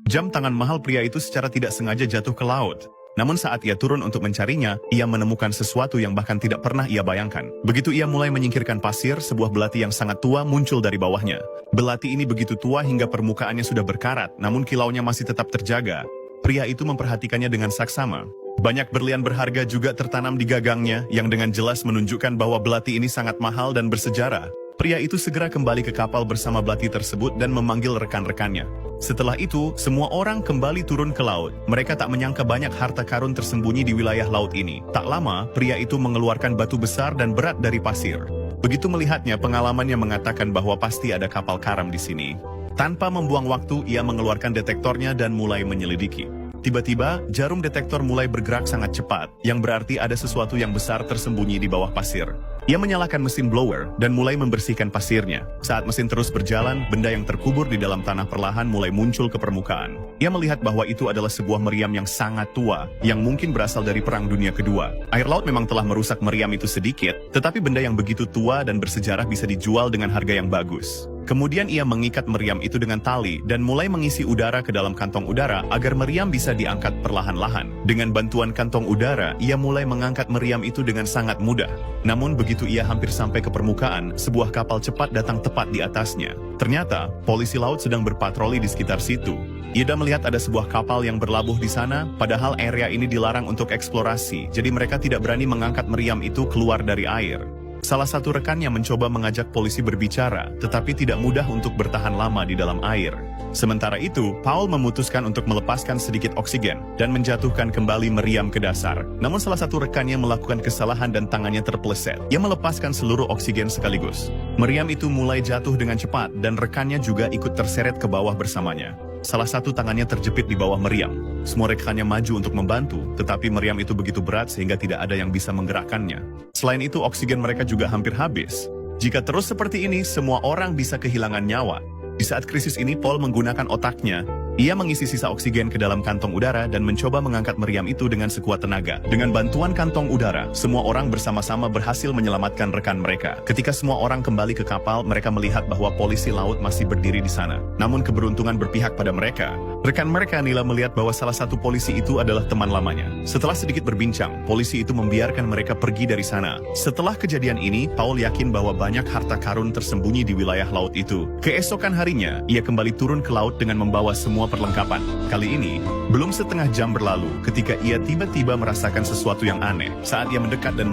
Jam tangan mahal pria itu secara tidak sengaja jatuh ke laut. Namun saat ia turun untuk mencarinya, ia menemukan sesuatu yang bahkan tidak pernah ia bayangkan. Begitu ia mulai menyingkirkan pasir, sebuah belati yang sangat tua muncul dari bawahnya. Belati ini begitu tua hingga permukaannya sudah berkarat, namun kilaunya masih tetap terjaga. Pria itu memperhatikannya dengan saksama. Banyak berlian berharga juga tertanam di gagangnya, yang dengan jelas menunjukkan bahwa belati ini sangat mahal dan bersejarah. Pria itu segera kembali ke kapal bersama belati tersebut dan memanggil rekan-rekannya. Setelah itu, semua orang kembali turun ke laut. Mereka tak menyangka banyak harta karun tersembunyi di wilayah laut ini. Tak lama, pria itu mengeluarkan batu besar dan berat dari pasir. Begitu melihatnya, pengalamannya mengatakan bahwa pasti ada kapal karam di sini. Tanpa membuang waktu, ia mengeluarkan detektornya dan mulai menyelidiki. Tiba-tiba, jarum detektor mulai bergerak sangat cepat, yang berarti ada sesuatu yang besar tersembunyi di bawah pasir. Ia menyalakan mesin blower dan mulai membersihkan pasirnya. Saat mesin terus berjalan, benda yang terkubur di dalam tanah perlahan mulai muncul ke permukaan. Ia melihat bahwa itu adalah sebuah meriam yang sangat tua, yang mungkin berasal dari Perang Dunia Kedua. Air laut memang telah merusak meriam itu sedikit, tetapi benda yang begitu tua dan bersejarah bisa dijual dengan harga yang bagus. Kemudian ia mengikat meriam itu dengan tali dan mulai mengisi udara ke dalam kantong udara agar meriam bisa diangkat perlahan-lahan. Dengan bantuan kantong udara, ia mulai mengangkat meriam itu dengan sangat mudah. Namun begitu ia hampir sampai ke permukaan, sebuah kapal cepat datang tepat di atasnya. Ternyata, polisi laut sedang berpatroli di sekitar situ. Ida melihat ada sebuah kapal yang berlabuh di sana, padahal area ini dilarang untuk eksplorasi, jadi mereka tidak berani mengangkat meriam itu keluar dari air. Salah satu rekannya mencoba mengajak polisi berbicara, tetapi tidak mudah untuk bertahan lama di dalam air. Sementara itu, Paul memutuskan untuk melepaskan sedikit oksigen dan menjatuhkan kembali meriam ke dasar. Namun salah satu rekannya melakukan kesalahan dan tangannya terpeleset. Ia melepaskan seluruh oksigen sekaligus. Meriam itu mulai jatuh dengan cepat dan rekannya juga ikut terseret ke bawah bersamanya. Salah satu tangannya terjepit di bawah meriam. Semua rekannya maju untuk membantu, tetapi meriam itu begitu berat sehingga tidak ada yang bisa menggerakkannya. Selain itu, oksigen mereka juga hampir habis. Jika terus seperti ini, semua orang bisa kehilangan nyawa. Di saat krisis ini, Paul menggunakan otaknya. Ia mengisi sisa oksigen ke dalam kantong udara dan mencoba mengangkat meriam itu dengan sekuat tenaga. Dengan bantuan kantong udara, semua orang bersama-sama berhasil menyelamatkan rekan mereka. Ketika semua orang kembali ke kapal, mereka melihat bahwa polisi laut masih berdiri di sana. Namun keberuntungan berpihak pada mereka. Rekan mereka nila melihat bahwa salah satu polisi itu adalah teman lamanya. Setelah sedikit berbincang, polisi itu membiarkan mereka pergi dari sana. Setelah kejadian ini, Paul yakin bahwa banyak harta karun tersembunyi di wilayah laut itu. Keesokan harinya, ia kembali turun ke laut dengan membawa semua perlengkapan. Kali ini, belum setengah jam berlalu ketika ia tiba-tiba merasakan sesuatu yang aneh. Saat ia mendekat dan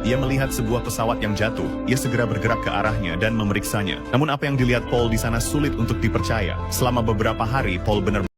ia melihat sebuah pesawat yang jatuh. Ia segera bergerak ke arahnya dan memeriksanya. Namun apa yang dilihat Paul di sana sulit untuk dipercaya. Selama beberapa hari, Paul benar